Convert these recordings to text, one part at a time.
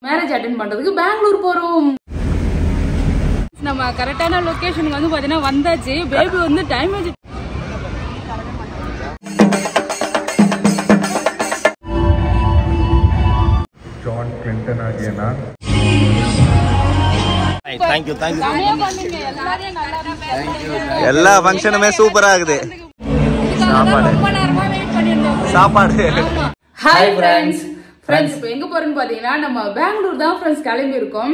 Marriage attend பண்றதுக்கு பெங்களூர் போறோம். நம்ம கரெக்டான லொகேஷனுக்கு வந்து பாத்தீங்கன்னா வந்தாச்சு. பேபி வந்து டைம் ஆச்சு. ஜான் கிளின்டன் ஆகிய நான் எல்லா ஃபங்க்ஷனுமே சூப்பரா இருக்குது. சாப்பாடு. Hi friends. இப்போ எங்க போறோம்னு பாத்தீங்கன்னா நம்ம பெங்களூர் தான் ஃப்ரெண்ட்ஸ் கிளம்பி இருக்கோம்.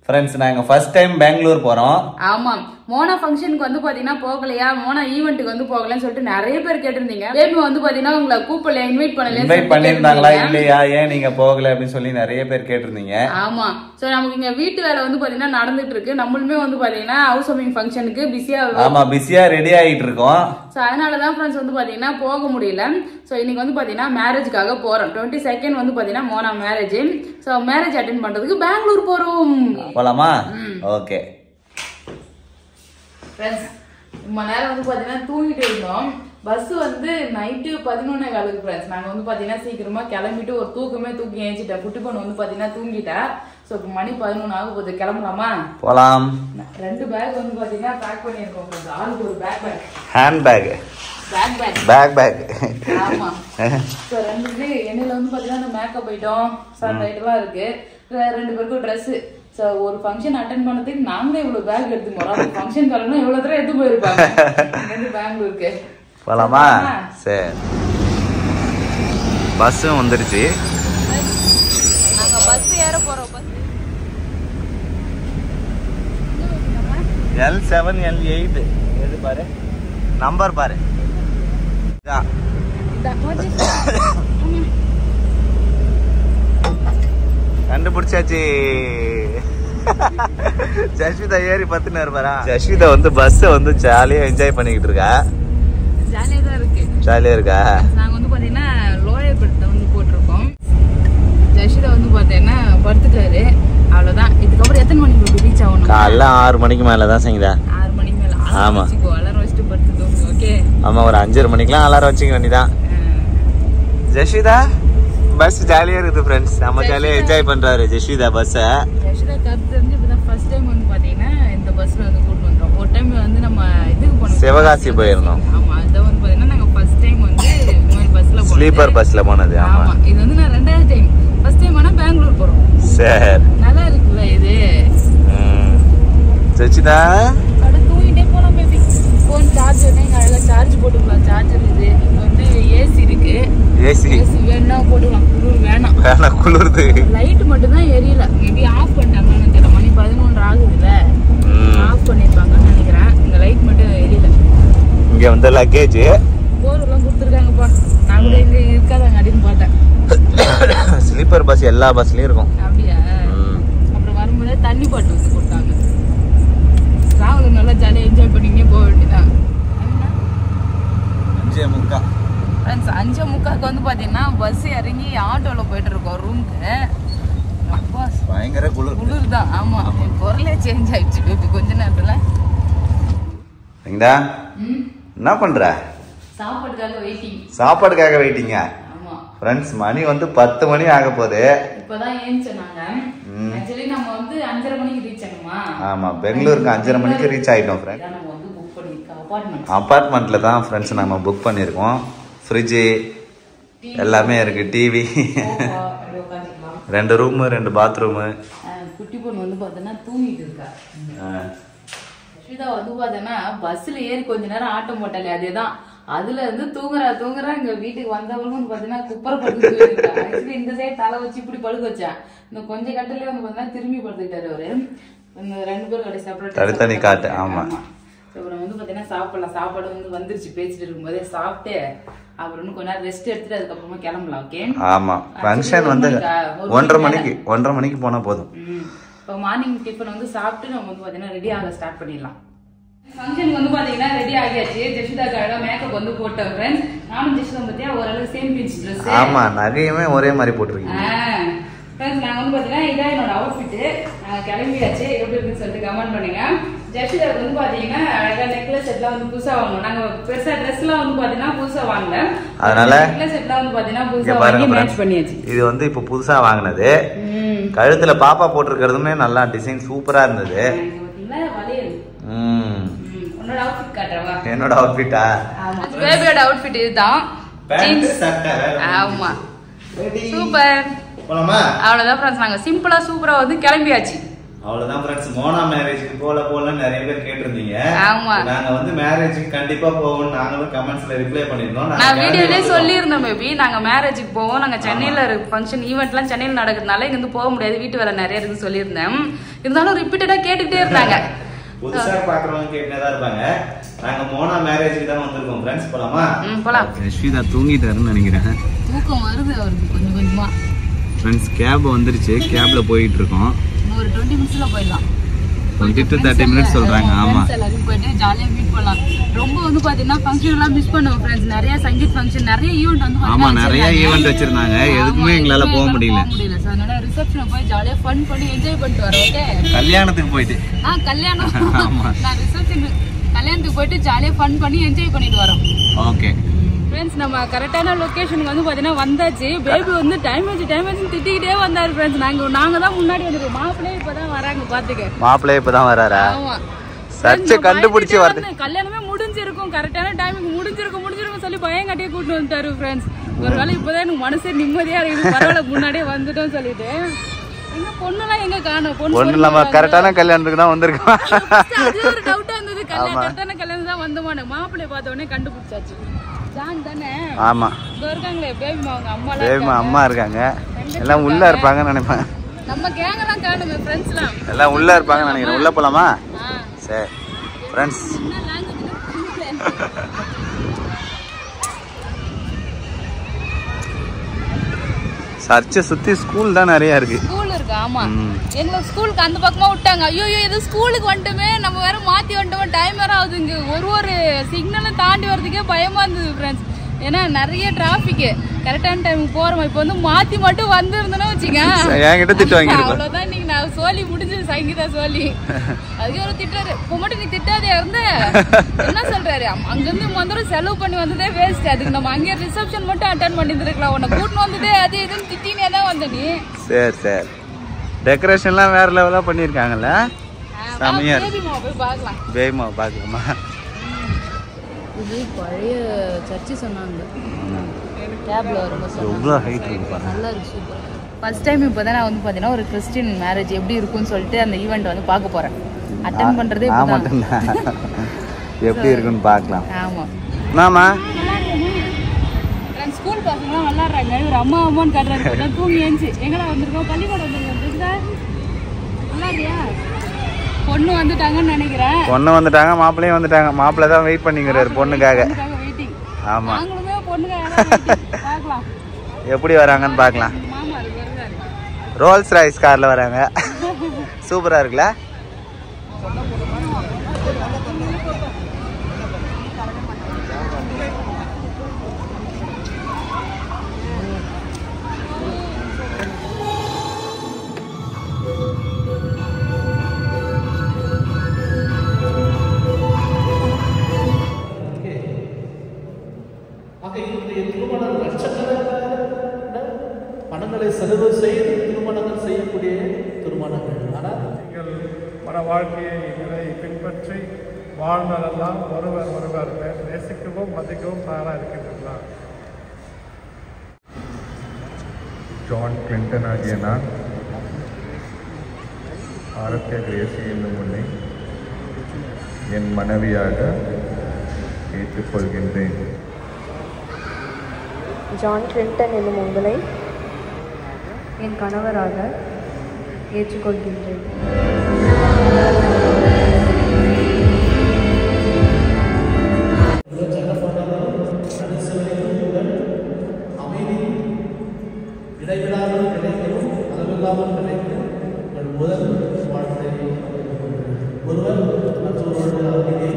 ஃப்ரெண்ட்ஸ் நாங்க ஃபர்ஸ்ட் டைம் பெங்களூர் போறோம். ஆமா, மோனா ஃபங்க்ஷனுக்கு வந்து பாத்தீங்கன்னா போகலையா, மோனா ஈவென்ட்டுக்கு வந்து போகலன்னு சொல்லிட்டு நிறைய பேர் கேட்டிருந்தீங்க. பேபி வந்து பாத்தீங்கன்னா உங்களை கூப்பிடல, இன்வைட் பண்ணிருந்தாங்களா இல்லையா, ஏன் நீங்க போகல அப்படின்னு சொல்லி நிறைய பேர் கேட்டிருந்தீங்க. ஆமா, சோ நமக்கு இங்க வீட்டு வேலை வந்து பாத்தீங்கன்னா நடந்துட்டு இருக்கு. நம்மளுமே வந்து பாத்தீங்கன்னா ஹவுஸ் வார்மிங் ஃபங்க்ஷனுக்கு பிஸியா ரெடி ஆயிட்டு இருக்கோம். சோ அதனாலதான் ஃப்ரெண்ட்ஸ் வந்து பாத்தீங்கன்னா போக முடியல. சோ இன்னைக்கு வந்து பாத்தீங்கன்னா மேரேஜ்க்காக போறோம். 22 வந்து பாத்தீங்கன்னா Mona marriage. So marriage attend பண்றதுக்கு பெங்களூர் போறோம். போலாமா? ஓகே ஃப்ரெண்ட்ஸ், ரொம்ப நேரம் வந்து பாத்தீங்கன்னா தூங்கிட்டு இருந்தோம். பஸ் வந்து நைட்டு 11:15 ஃப்ரெண்ட்ஸ். நாங்க வந்து பாத்தீங்கன்னா சீக்கிரமா கிளம்பிட்டு ஒரு தூக்கமே தூக்கி ஏஞ்சிட்டேன். குட்டி பொண்ணு வந்து பாத்தீங்கன்னா தூங்கிட்டா. சோ இப்போ மணி 11 ஆக போகுது. கிளம்பலாமா? போலாம். 2 பேக் வந்து பாத்தீங்கன்னா பேக் பண்ணிருக்கோம் ஃப்ரெண்ட்ஸ். ஆளுக்கு ஒரு பேக் ஹேண்ட் பேக். ஆமா. சோ ரெண்டுமே என்னையில வந்து பாத்தீங்கன்னா மேக்கப் ஐட்டம் சார் ஐட்டம்லாம் இருக்கு. 2 பேருக்கும் ட்ரெஸ். சோ ஒரு ஃபங்க்ஷன் அட்டெண்ட் பண்ணதுக்கு நாங்களே இவ்வளவு பேக் எடுத்து போறோம். ஃபங்க்ஷன் காலம்னா இவ்வளவு தடவை எடுத்து போயிருப்பாங்க இங்க பெங்களூருக்கு. போலாமா? சரி, பஸ்ஸும் வந்துருச்சு. நாங்க பஸ் ஏற போறோம். L7 L8 எது பாரு, நம்பர் பாரு. கண்டுபிடிச்சாச்சு. ஜஸ்விதா ஏறி 10 நேரம் பாரா. ஜஸ்விதா வந்து பஸ் வந்து ஜாலியா என்ஜாய் பண்ணிக்கிட்டு இருக்கா. ஜாலியா இருக்கா. நாங்க வந்து பாத்தீங்கன்னா லோயர் பெர்த் வந்து போட்டிருக்கோம். ஜஸ்விதா வந்து பாத்தீங்கன்னா படுத்துட்டாரு. அவ்வளவுதான். இதுக்கப்புறம் எத்தனை மணிக்கு ரீச் ஆகணும்? காலைல 6 மணிக்கு மேலதான் செய்யுதா. 6 மணிக்கு மேல. ஆமா, அலாரம் வச்சுட்டு படுத்துட்டோம். ஓகே. ஆமா, ஒரு 5:30 மணிக்கெல்லாம் அலாரம் வச்சுக்க வேண்டியதான். ஜஸ்விதா பஸ் ஜாலியா இருக்குது ஃப்ரெண்ட்ஸ். நம்ம ஜாலியா என்ஜாய் பண்றாரு ஜஸ்விதா பஸ். ஜஸ்விதா கருத்து தெரிஞ்சு இப்பதான் ஃபர்ஸ்ட் டைம் வந்து பாத்தீங்கன்னா இந்த பஸ்ல வந்து கூட்டு வந்தோம். ஒரு டைம் வந்து நம்ம இதுக்கு போனோம், சிவகாசி போயிருந்தோம். ஆமா, அத வந்து பாத்தீங்கன்னா நாங்க ஃபர்ஸ்ட் டைம் வந்து இந்த மாதிரி பஸ்ல போனோம். ஸ்லீப்பர் பஸ்ல போனது. ஆமா, இது வந்து நான் 2வது டைம். ஃபர்ஸ்ட் டைம் ஆனா பெங்களூர் போறோம். சரி, நல்லா இருக்குல்ல இது. ஜஸ்விதா அட தூங்கிட்டே போலாம் பேபி. போன் சார்ஜர் நீங்க அழகா சார்ஜ் போட்டுக்கலாம். சார்ஜர் இது. இங்க வந்து ஏசி இருக்கு. ஏசி வேணா போட்டுக்கலாம். குளிர் வேணாம், குளிருது. லைட் மட்டும் தான் எரியல. மேபி ஆஃப் பண்ணிட்டாங்கன்னு தெரியல. மணி 11 ஆகுதுல்ல, ஆஃப் பண்ணிருப்பாங்கன்னு நினைக்கிறேன். இந்த லைட் மட்டும் எரியல. இங்க வந்து லக்கேஜ் போர்லாம் கொடுத்துருக்காங்கப்பா. நான் கூட இங்க இருக்காதாங்க அப்படின்னு பார்த்தேன். ஸ்லீப்பர் பஸ் எல்லா பஸ்லயும் இருக்கும். அப்படியா? அப்புறம் வரும்போது தண்ணி பாட்டில் வந்து கொடுத்தாங்க. டிராவல் நல்லா ஜாலியாக என்ஜாய் பண்ணிக்கிட்டே போக வேண்டியதான். 5:45 ஃப்ரெண்ட்ஸ், 5:45 வந்து பார்த்தீங்கன்னா பஸ் இறங்கி ஆட்டோவில் போயிட்டு இருக்கோம் ரூமுக்கு. பயங்கர குளிர் தான். ஆமா, என் குரலே சேஞ்ச் ஆயிடுச்சு பேபி கொஞ்ச நேரத்துல. என்ன பண்ற? சாப்பாடுக்காக வெயிட்டிங்க. ஃப்ரெண்ட்ஸ், மணி வந்து 10 மணி ஆக போகுது. இப்பதான் ஏஞ்சனாங்க. ஆக்சுவலி நம்ம வந்து 5:30 மணிக்கு ரீச் ஆகணுமா? ஆமா, பெங்களூருக்கு 5:30 மணிக்கு ரீச் ஆயிட்டோம் ஃப்ரெண்ட். நம்ம வந்து புக் பண்ணிருக்கோம் அபார்ட்மெண்ட்ல தான் ஃப்ரெண்ட்ஸ் நம்ம புக் பண்ணிருக்கோம். ஃப்ரிட்ஜ் எல்லாமே இருக்கு, டிவி, 2 ரூம் 2 பாத்ரூம். குட்டி பொண்ணு வந்து பார்த்தோன்னா தூங்கிட்டு இருக்கா. வந்து பார்த்தோன்னா பஸ்ல ஏறி கொஞ்ச நேரம் ஆட்டம் போட்டாலே அதேதான். அதுல இருந்து தூங்குறா. இங்க வீட்டுக்கு வந்தவங்களும் பாத்தீங்கன்னா குப்பரை படுத்து இருக்கா. ஆக்சுவலி இந்த சைடு தலை வச்சு இப்படி படுக்க வச்சேன். இந்த கொஞ்ச கட்டிலே வந்து பாத்தீங்கன்னா திரும்பி படுத்துக்கிட்டாரு அவரு. இந்த 2 பேரும் கடை செப்பரேட் தனித்தனி காட்டு. ஆமா, அப்புறம் வந்து பாத்தீங்கன்னா சாப்பிடலாம். சாப்பாடு வந்து வந்துருச்சு. பேசிட்டு இருக்கும்போதே சாப்பிட்டு அப்புறம் கொஞ்ச நேரம் ரெஸ்ட் எடுத்துட்டு அதுக்கப்புறமா கிளம்பலாம். ஓகே. ஆமா, ஃபங்க்ஷன் வந்து 1:30 மணிக்கு போனா போதும். இப்போ மார்னிங் டிஃபன் வந்து சாப்பிட்டு நம்ம வந்து பாத்தீங்கன்னா ரெடி ஆக ஸ்டார்ட் பண்ணிடலாம். ஃபங்க்ஷனுக்கு வந்து பாத்தீங்கன்னா ரெடி ஆகியாச்சு. ஜெஷிதாக்காக மேக்கப் வந்து போட்டோம் ஃப்ரெண்ட்ஸ். நானும் ஜெஷிதா பத்தியா ஓரளவு சேம் பிஞ்ச் ட்ரெஸ். ஆமா, நகையுமே ஒரே மாதிரி போட்டுருக்கீங்க. ஃப்ரெண்ட்ஸ், நாங்க வந்து பாத்தீங்கன்னா இதான் என்னோட அவுட்ஃபிட். நாங்க கிளம்பியாச்சு. எப்படி இருக்குன்னு சொல்லிட்டு கமெண்ட் பண்ணுங்க. ஜெஷிதாக்கு வந்து பாத்தீங்கன்னா அழகா நெக்லஸ் செட்லாம் வந்து புதுசா வாங்கணும். நாங்க பெருசா ட்ரெஸ் எல்லாம் வந்து பாத்தீங்கன்னா புதுசா வாங்கல. அதனால நெக்லஸ் செட்லாம் வந்து பாத்தீங்கன்னா புதுசா வாங்கி மேட்ச் பண்ணியாச்சு. இது வந்து இப்ப புதுசா வாங்கினது. கழுத்துல பாப்பா போட்டிருக்கிறதுமே நல்லா டிசைன் சூப்பரா இருந்தது. என்னோட அவுட்ஃபிட்டா? பேபியோட அவுட்ஃபிட் இதுதான். ஆமா சூப்பர். அவ்வளவுதான் ஃப்ரெண்ட்ஸ், நாங்க சிம்பிளா சூப்பரா வந்து கிளம்பியாச்சு. அவ்வளவுதான் ஃப்ரெண்ட்ஸ். மோனா மேரேஜ்க்கு போலன்னு நிறைய பேர் கேட்டிருந்தீங்க. ஆமா, நாங்க வந்து மேரேஜ்க்கு கண்டிப்பா போவோம். நாங்களும் கமெண்ட்ஸ்ல ரிப்ளை பண்ணிருந்தோம். நான் வீடியோலயே சொல்லியிருந்தோம் பேபி, நாங்க மேரேஜ்க்கு போவோம். நாங்க சென்னையில ஃபங்க்ஷன் ஈவென்ட்லாம் சென்னையில நடக்கிறதுனால இங்க இருந்து போக முடியாது, வீட்டு வேலை நிறைய இருக்குன்னு சொல்லியிருந்தேன். இருந்தாலும் ரிப்பீட்டடா கேட்டுக்கிட்டே இருந்தாங்க. புதுசா பாக்குறவங்க கேட்டுதான் இருப்பாங்க. நாங்க மோனா மேரேஜ்க்கு தான் வந்திருக்கோம் ஃப்ரெண்ட்ஸ். போலாமா? போலாம். யஷ்விதா தூங்கிட்டாருன்னு நினைக்கிறேன். தூக்கம் வருது அவருக்கு கொஞ்சம் கொஞ்சமா. ஃப்ரெண்ட்ஸ் கேப் வந்துருச்சு, கேப்ல போயிட்டு இருக்கோம். ஒரு 20 நிமிஷத்துல போயிடலாம். 20 to 30 minutes சொல்றாங்க. ஆமா, எல்லாரும் போயிட்டு ஜாலியா மீட் பண்ணலாம். ரொம்ப வந்து பாத்தீங்கன்னா ஃபங்க்ஷன் எல்லாம் மிஸ் பண்ணுவோம் ஃப்ரெண்ட்ஸ். நிறைய சங்கீத் ஃபங்க்ஷன், நிறைய ஈவென்ட் வந்து ஆமா நிறைய ஈவென்ட் வச்சிருந்தாங்க. எதுக்குமே எங்களால போக முடியல. சோ அதனால ரிசப்ஷன் போய் ஜாலியா ஃபன் பண்ணி என்ஜாய் பண்ணிட்டு வரோம். ஓகே, கல்யாணத்துக்கு போயிட்டு கல்யாணம் நான் ரிசப்ஷன் கல்யாணத்துக்கு போயிட்டு ஜாலியா ஃபன் பண்ணி என்ஜாய் பண்ணிட்டு வரோம். ஓகே ஃப்ரெண்ட்ஸ், நம்ம கரெக்டான லொகேஷனுக்கு வந்து பாத்தீங்கன்னா வந்தாச்சு. பேபி வந்து டைமேஜ் திட்டிக்கிட்டே வந்தாரு ஃப்ரெண்ட்ஸ். நாங்க தான் முன்னாடி வந்துருக்கோம். மாப்பிள்ளையே இப்பதான் வராங்க. பாத்துக்க, மாப்பிள்ளையே இப்பதான் வராரா? ஆமா, சர்ச்சை கண்டுபிடிச்சு வருது. கல்யாணமே முடிஞ்சிருக்கும், கரெக்டான டைமுக்கு முடிஞ்சிருக்கும் சொல்லி பயம் கட்டியே கூட்டு வந்துட்டாரு ஃப்ரெண்ட்ஸ். ஒருவேளை இப்பதான் எனக்கு மனசே நிம்மதியா இருக்கு, பரவாயில்ல முன்னாடியே வந்துட்டோம் சொல்லிட்டு. எங்க பொண்ணுலாம் எங்க காணோம்? பொண்ணு இல்லாம கரெக்டான கல்யாணத்துக்கு தான் வந்திருக்கோம். அது ஒரு டவுட்டா இருந்தது. கரெக்டான கல்யாணம் தான் வந்தோமான. மாப்பிள்ளைய பார்த்த உடனே கண்டுபிடிச்சாச்சு. ஜான் தானே? ஆமா, இங்க இருக்காங்களே பேபிமா, அவங்க அம்மா இருக்காங்க. எல்லாம் உள்ள இருப்பாங்கன்னு நினைப்பேன். நம்ம கேங்கலாம் காணுமே ஃப்ரெண்ட்ஸ்லாம். எல்லாம் உள்ள இருப்பாங்கன்னு நினைக்கிறேன். உள்ள போலாமா? சரி ஃப்ரெண்ட்ஸ். சர்ச்சை சுத்தி ஸ்கூல் தான் நிறைய இருக்கு. ஸ்கூல் இருக்கு. ஆமா, எங்க ஸ்கூலுக்கு அந்த பக்கமா விட்டாங்க. ஐயோ இது ஸ்கூலுக்கு வந்துட்டுமே, நம்ம வேற மாத்தி வந்துட்டோம். டைம் வேற ஆகுது. இங்க ஒரு சிக்னலை தாண்டி வர்றதுக்கே பயமா இருந்தது ஃப்ரெண்ட்ஸ். ஏன்னா நிறைய டிராபிக். கரெக்டான டைமுக்கு போறோம். இப்ப வந்து மாத்தி மட்டும் வந்து இருந்தோம்னா வச்சுக்க, என்கிட்ட திட்டு வாங்கி அவ்வளவுதான். இன்னைக்கு நான் சோலி முடிஞ்சது, சங்கீதா சோலி. அதுக்கு ஒரு திட்டாரு, இப்போ மட்டும் நீ திட்டாதே இருந்த என்ன சொல்றாரு, அங்கிருந்து வந்து செலவு பண்ணி வந்ததே வேஸ்ட். அதுக்கு நம்ம அங்கே ரிசப்ஷன் மட்டும் அட்டன் பண்ணிருக்கலாம். உன்னை கூட்டின்னு வந்ததே அது இதுன்னு திட்டினே தான் வந்த நீ. சரி சரி, டெக்கரேஷன்லாம் வேற லெவலா பண்ணிருக்காங்கல்ல, செமையா இருக்கு. போய் பார்க்கலாம். பேபிமா பார்க்கலாமா? இது பழைய சர்ச்சு சொன்னாங்க. கேப்ல வரும்போது எவ்வளோ ஹைட் இருக்கு, நல்லா இருக்கு, சூப்பர். ஃபர்ஸ்ட் டைம் இப்போ தான் நான் வந்து பார்த்தீங்கன்னா ஒரு கிறிஸ்டின் மேரேஜ் எப்படி இருக்குன்னு சொல்லிட்டு அந்த ஈவெண்ட் வந்து பார்க்க போறேன். அட்டெண்ட் பண்றதே எப்படி இருக்குன்னு பார்க்கலாம். ஆமா நாமா ஸ்கூல் பசங்களாம் விளாட்றாங்க. இவர் அம்மா அம்மான்னு கட்டுறாரு. தூங்கி ஏஞ்சி எங்கடா வந்திருக்கோம்? பள்ளிக்கூடம் வந்துருக்கோம். விளாட்றியா? பொண்ணு வந்துட்டாங்கன்னு நினைக்கிறேன். பொண்ணு வந்துட்டாங்க, மாப்பிள்ளையும் வந்துட்டாங்க. மாப்பிள்ளை தான் வெயிட் பண்ணிக்கிறாரு பொண்ணுக்காக. ஆமா, எப்படி வராங்கன்னு பார்க்கலாம். ரோல்ஸ் ராய்ஸ் கார்ல வராங்க. சூப்பரா இருக்குல்ல? பணங்களை செலவு செய்து திருமணங்கள் செய்யக்கூடிய திருமணங்கள். ஆனால் நீங்கள் மன வாழ்க்கையை பின்பற்றி வாழ்நாளெல்லாம் ஒருவர் நேசிக்கவும் மதிக்கவும் தயாராக இருக்கின்றனர். ஜான் கிளின்டன் ஆகிய நான் ஆரத்திய கிரேசி என்னும் உன்னை என் மனைவியாக ஏற்றுக்கொள்கின்றேன். ஜான் கிளின்டன் என்னும் உங்களை என் கணவராக ஏற்றுக்கொள்கின்றேன். அமைதி இடைவிடாமல் கிடைக்கும், அளவில்லாமல் கிடைக்கும். முதல் வாழ்க்கை ஒருவர் மற்றொருவருடைய அமைதியை.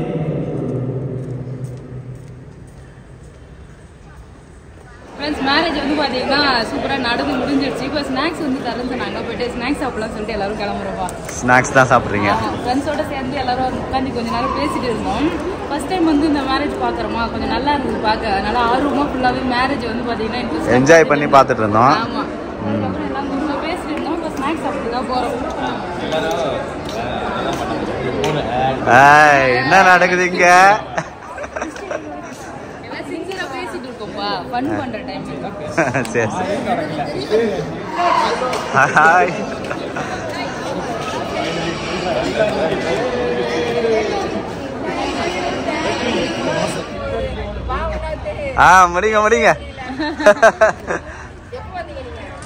மேரேஜ் வந்து பார்த்தீங்கன்னா சூப்பராக நடந்து முடிஞ்சிருச்சு. இப்போ ஸ்நாக்ஸ் வந்து தரேன்னு சொன்னாங்க. போயிட்டு ஸ்நாக்ஸ் சாப்பிடலாம் சொல்லிட்டு எல்லாரும் கிளம்புறோம். ஸ்நாக்ஸ் தான் சாப்பிட்றீங்க? ஃப்ரெண்ட்ஸோட சேர்ந்து எல்லாரும் உட்காந்து கொஞ்ச நேரம் பேசிட்டு இருந்தோம். ஃபர்ஸ்ட் டைம் வந்து இந்த மேரேஜ் பார்க்குறோமா, கொஞ்சம் நல்லா இருந்தது பார்க்க. அதனால ஆர்வமாக ஃபுல்லாகவே மேரேஜ் வந்து பார்த்தீங்கன்னா என்ஜாய் பண்ணி பார்த்துட்டு இருந்தோம். ஆமாம், அதுக்கப்புறம் எல்லாம் கொஞ்சம் பேசிட்டு இருந்தோம். இப்போ ஸ்நாக்ஸ் தான் போறோம். என்ன நடக்குது இங்க? எல்லாம் சின்சியரா பேசிட்டு இருக்கோம்ப்பா, ஃபன் பண்ற டைம். சரி ஹாய். முடிங்க முடிங்க.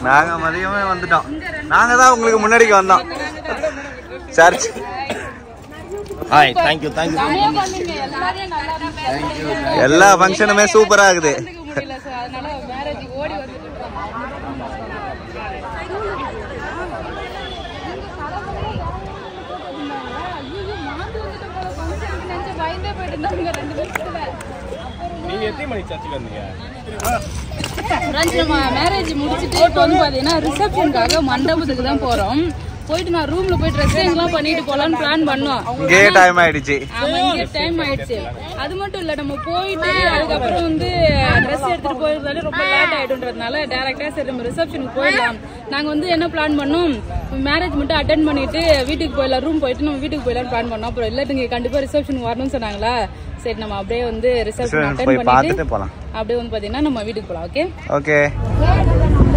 நாங்க மதியமே வந்துட்டோம். நாங்க தான் உங்களுக்கு முன்னாடிக்கு வந்தோம். சர்ச். Hi, thank you. எல்லா ஃபங்க்ஷனுமே சூப்பரா இருக்குது. நீங்க எத்தனை மணிக்கு சர்ச்சுக்கு வந்தீங்க? மேரேஜ் முடிச்சுட்டு இப்போ வந்து பாத்தீங்கன்னா ரிசப்ஷனுக்காக மண்டபத்துக்கு தான் போறோம். போயிட்டு நான் ரூம்ல போய் ட்ரெஸ் எல்லாம் பண்ணிட்டு போலான்னு பிளான் பண்ணோம். இங்கே டைம் ஆயிடுச்சு. ஆமா, இங்கே டைம் ஆயிடுச்சு. அது மட்டும் இல்ல, நம்ம போயிட்டு அதுக்கப்புறம் வந்து ட்ரெஸ் எடுத்துட்டு போயிருந்தாலே ரொம்ப லேட் ஆயிடும்ன்றதுனால டைரக்டா சரி நம்ம ரிசப்ஷனுக்கு போயிடலாம். நாங்க வந்து என்ன பிளான் பண்ணோம், மேரேஜ் மட்டும் அட்டென்ட் பண்ணிட்டு வீட்டுக்கு போயிடலாம், ரூம் போயிட்டு நம்ம வீட்டுக்கு போயிடலாம் பிளான் பண்ணோம். அப்புறம் இல்லட்டுங்க கண்டிப்பா ரிசப்ஷனுக்கு வரணும்னு சொன்னாங்களா, சரி நம்ம அப்படியே வந்து ரிசப்ஷன் அட்டென்ட் பண்ணிட்டு போலாம். அப்படியே வந்து பாத்தீங்கன்னா நம்ம வீட்டுக்கு போலாம். Okay okay.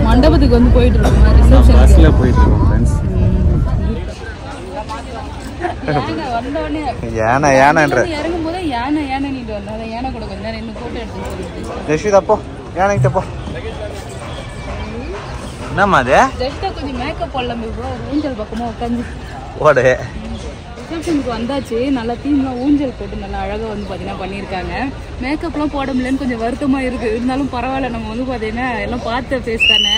மண்டபத்துக்கு வந்து போயிட்டு இருக்கோம். ரிசப்ஷன் பஸ்ல போயிட்டு இருக்கோம் ஃப்ரெண்ட்ஸ். இறங்கும் போது யானை நீட்டு வந்தா யானை கூட கொஞ்ச நேரம் இன்னும் போட்டோ எடுத்து ஜெஷிதா போ, யானைக்கிட்ட போ. என்னம்மா அது? ஜெஷ்டா கொஞ்சம் மேக்கப் போடலாம், ஊஞ்சல் பக்கமா உட்காந்து ஓடு. ரிசப்ஷனுக்கு வந்தாச்சு. நல்லா தீம்லாம் ஊஞ்சல் போட்டு நல்லா அழகா வந்து பாத்தீங்கன்னா பண்ணிருக்காங்க. மேக்கப்லாம் போட முடியலன்னு கொஞ்சம் வருத்தமா இருக்கு. இருந்தாலும் பரவாயில்ல, நம்ம வந்து பாத்தீங்கன்னா எல்லாம் பார்த்த ஃபேஸ் தானே,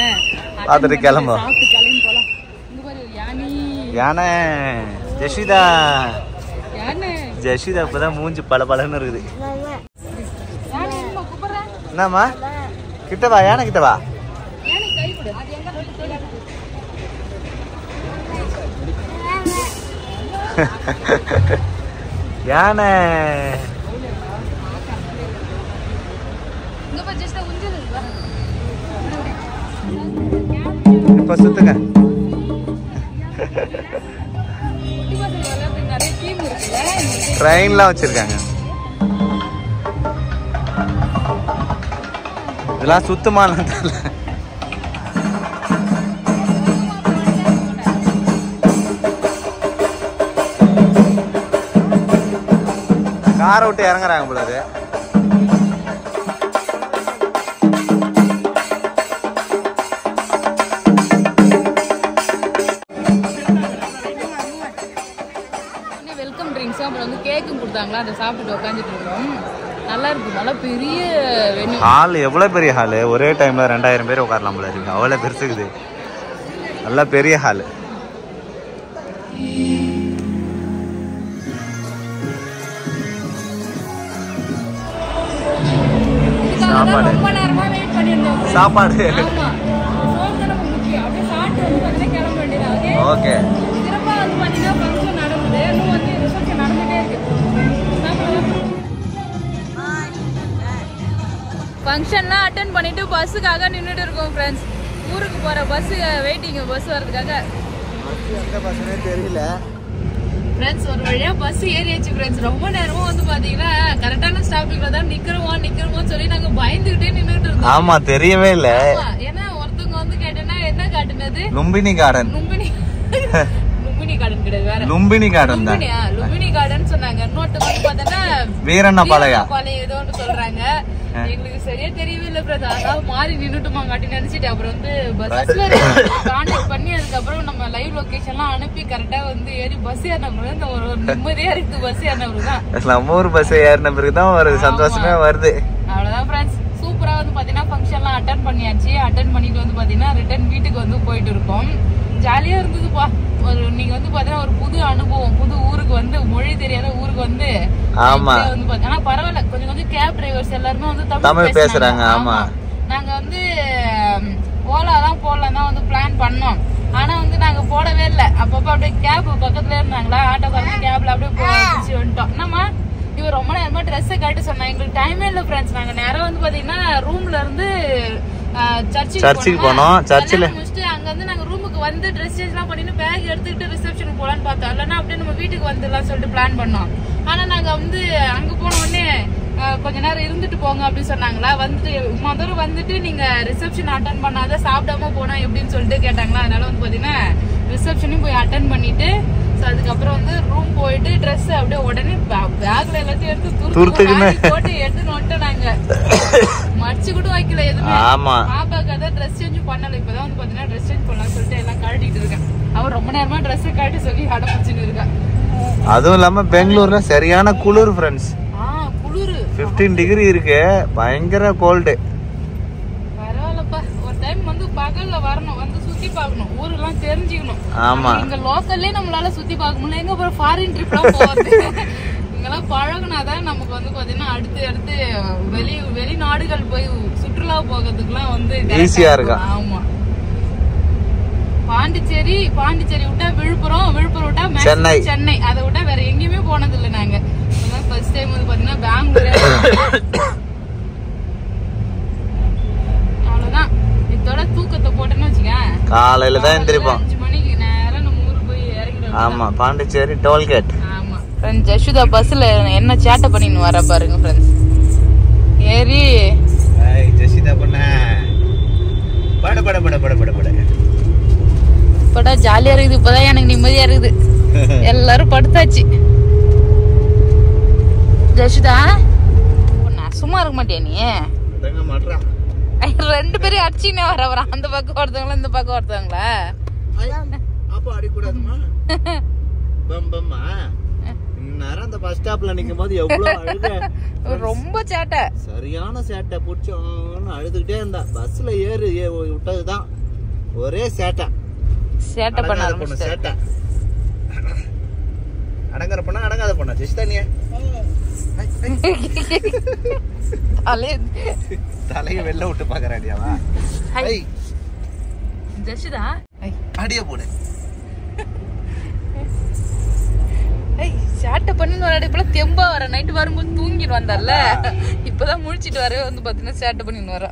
பார்த்துட்டு கிளம்பும். சாப்பிட்டு கிளம்பி போலாம். இங்க பாரு யானை. ஜெஷிதா யானை ஜெஷிதா இப்பதான் மூஞ்சி பளபளன்னு இருக்குது. என்னம்மா கிட்ட வா, யானை கிட்ட வா. யானை இப்ப சுத்துங்க. ட்ரெயின்லாம் வச்சிருக்காங்க. இதெல்லாம் சுத்தமான காரை விட்டு இறங்குறாங்க போல. அது வெல்கம் ட்ரிங்க்ஸ் அப்புறம் வந்து கேக்கும் கொடுத்தாங்களா, அதை சாப்பிட்டு உட்காந்துட்டு இருக்கோம். நல்லா இருக்கு, நல்லா பெரிய வென்யூ. ஹால் எவ்வளவு பெரிய ஹாலு, ஒரே டைம்ல 2000 பேர் உட்காரலாம் போல இருக்கு. அவ்வளவு பெருசுக்குது, நல்லா பெரிய ஹாலு. சாப்பாடு சாப்பாடு ஓகே. ஃபங்க்ஷன்லாம் அட்டென்ட் பண்ணிட்டு பஸ்ஸுக்காக நின்றுட்டு இருக்கோம் ஃப்ரெண்ட்ஸ். ஊருக்கு போற பஸ் வெயிட்டிங், பஸ் வரதுக்காக. எந்த பஸ்ஸுனே தெரியல ஃப்ரெண்ட்ஸ். ஒரு வழியா பஸ் ஏறியாச்சு ஃப்ரெண்ட்ஸ். ரொம்ப நேரமா வந்து பாத்தீங்கன்னா கரெக்டான ஸ்டாப்பிங்ல தான் நிக்கிறோமோன்னு சொல்லி நாங்க பயந்துகிட்டே நின்றுட்டு இருக்கோம். ஆமா, தெரியவே இல்ல. ஏன்னா ஒருத்தவங்க வந்து கேட்டேன்னா என்ன காட்டுனது, லும்பினி கார்டன். லும்பினி கார்டன் கிடையாது, வேற லும்பினி கார்டன் தான். லும்பினி கார்டன் சொன்னாங்க. இன்னொருத்தவங்க வந்து பாத்தீங்கன்னா வீரண்ணபாளையம் ஏதோ ஒன்று சொல்றாங்க. எங்களுக்கு சரியா தெரியவே இல்லை பிரதர். அதாவது மாறி நின்னுட்டுமா காட்டி நினைச்சிட்டு அப்புறம் வந்து பஸ்ல கான்டாக்ட் பண்ணி அதுக்கப்புறம் நம்ம லைவ் லொகேஷன்லாம் அனுப்பி கரெக்டா வந்து ஏறி பஸ் ஏறினவங்க இந்த ஒரு நிம்மதியா இருக்கு. பஸ் ஏறினவருதான் நம்ம ஊர் பஸ் ஏறின பிறகுதான் ஒரு சந்தோஷமே வருது. அவ்வளவுதான் ஃப்ரெண்ட்ஸ். சூப்பரா வந்து பாத்தீங்கன்னா ஃபங்க்ஷன்லாம் அட்டென்ட் பண்ணியாச்சு. அட்டென்ட் பண்ணிட்டு வந்து பாத்தீங்கன்னா ரிட்டர்ன் வீட்டுக்கு வந்து போயிட்டு இருக்கோம். ஜாலியா இருந்ததுப்பா. நீங்க வந்து பாத்தீங்கன்னா ஒரு புது அனுபவம், புது ஊருக்கு வந்து, மொழி தெரியாத ஊருக்கு வந்து வந்து பாத்தீங்கன்னா பரவாயில்ல, கொஞ்சம் கேப் டிரைவர்ஸ் எல்லாருமே வந்து தமிழ் பேசுறாங்க. ஆமா, நாங்க வந்து ஓலா தான் போடலாம் தான் வந்து பிளான் பண்ணோம். ஆனா வந்து நாங்க போடவே இல்லை. அப்பப்ப அப்படியே கேப் பக்கத்துல இருந்தாங்களா, ஆட்டோக்காரங்க கேப்ல அப்படியே போச்சு வந்துட்டோம். என்னம்மா இவர் ரொம்ப நேரமா ட்ரெஸ்ஸை கட்டு சொன்னா, எங்களுக்கு டைமே இல்லை ஃப்ரெண்ட்ஸ். நாங்க நேரம் வந்து பாத்தீங்கன்னா ரூம்ல இருந்து சர்ச்சுக்கு போனோம். சர்ச்சில் முடிச்சுட்டு அங்க வந்து நாங்க ரூமுக்கு வந்து ட்ரெஸ் சேஞ்ச் எல்லாம் பண்ணிட்டு பேக் எடுத்துக்கிட்டு ரிசப்ஷனுக்கு போலான்னு பார்த்தோம். இல்லைன்னா அப்படியே நம்ம வீட்டுக்கு வந்துடலாம் சொல்லிட்டு பிளான் பண்ணோம். ஆனா நாங்க வந்து அங்க போன உடனே கொஞ்ச நேரம் இருந்துட்டு போங்க அப்படின்னு சொன்னாங்களா. வந்துட்டு முதல்ல வந்துட்டு நீங்க ரிசப்ஷன் அட்டன் பண்ணாத சாப்பிடாம போனா எப்படின்னு சொல்லிட்டு கேட்டாங்களா. அதனால வந்து பாத்தீங்கன்னா ரிசப்ஷனையும் போய் அட்டன் பண்ணிட்டு அதுக்கப்புறம் வந்து ரூம் போயிட்டு ட்ரெஸ் அப்படியே உடனே பேக்ல எல்லாத்தையும் எடுத்து போட்டு எடுத்துன்னு வந்துட்டு நாங்க மடிச்சு கூட வைக்கல எதுவுமே. பாப்பாக்கு அதான் ட்ரெஸ் சேஞ்ச் பண்ணல. இப்பதான் வந்து பாத்தீங்கன்னா ட்ரெஸ் சேஞ்ச் பண்ணலாம் சொல்லிட்டு எல்லாம் கழட்டிட்டு இருக்கேன். அவன் ரொம்ப நேரமா ட்ரெஸ் கழட்டி சொல்லி அடப்பிச்சுன்னு இருக்கா. அதுவும் இல்லாம பெங்களூர்ல சரியான குளிர் ஃப்ரெண்ட்ஸ். 15 டிகிரி இருக்கு, பயங்கர கோல்டு. பரவாயில்லப்பா, ஒரு டைம் வந்து பகல்ல வரணும், வந்து சுத்தி பார்க்கணும், ஊரெல்லாம் தெரிஞ்சுக்கணும். ஆமா, இங்க லோக்கல்லே நம்மளால சுத்தி பார்க்க முடியல, எங்க போற ஃபாரின் ட்ரிப்லாம் போறது. இங்கெல்லாம் பழகுனாதான் நமக்கு வந்து பாத்தீங்கன்னா அடுத்து வெளிநாடுகள் போய் சுற்றுலா போகிறதுக்குலாம் வந்து ஈஸியா இருக்கும். ஆமா, பாண்டிச்சேரி விட்டா விழுப்புரம் விட்டா சென்னை, அதை விட்டா வேற எங்கேயுமே போனது இல்லை நாங்க. ஃபர்ஸ்ட் டைம் வந்து பாத்தீங்கன்னா பெங்களூர். அவ்வளவுதான், இதோட தூக்கத்தை போட்டேன்னு வச்சுக்கேன், காலையில தான் எந்திரிப்போம். 5 மணிக்கு நேரா நம்ம ஊருக்கு போய் இறங்கிடுவோம். ஆமா, பாண்டிச்சேரி டோல்கேட். ஆமா ஃப்ரெண்ட்ஸ், ஜஷுதா பஸ்ல என்ன சேட்டை பண்ணின்னு வர பாருங்க ஃப்ரெண்ட்ஸ். ஏறி ஜஷுதா பண்ண பட பட பட பட பட பட படா ஜாலியா இருக்குது. இப்பதான் எனக்கு நிம்மதியா இருக்குது. எல்லாரும் படுத்தாச்சு. ஜஷுதா நான் சும்மா இருக்க மாட்டியா நீ? 2 பேரும் அடிச்சுனே வர அந்த பக்கம் ஒருத்தவங்களா இந்த பக்கம் ஒருத்தவங்களா? அப்போ அடிக்கூடாதுமா. பம்பம்மா நேரம் அந்த பஸ் ஸ்டாப்ல நிக்கும் போது எவ்வளவு அழுக, ரொம்ப சேட்டை, சரியான சேட்டை. புடிச்சோன்னு அழுதுகிட்டே இருந்தா. பஸ்ல ஏறு விட்டதுதான் ஒரே சேட்டை பண்ண சேட்டை. அடங்குற பொண்ணா அடங்காத பொண்ணா ஜெஷிதானியா? தலைய வெளில விட்டு பாக்குறாடியாவா? ஜஷுதா அடிய போடு. சேட்டை பண்ணு இப்ப தெம்பா வர. நைட்டு வரும்போது தூங்கிட்டு வந்தால, இப்பதான் முழிச்சிட்டு வரவே வந்து பாத்தீங்கன்னா சேட்டை பண்ணின்னு வர.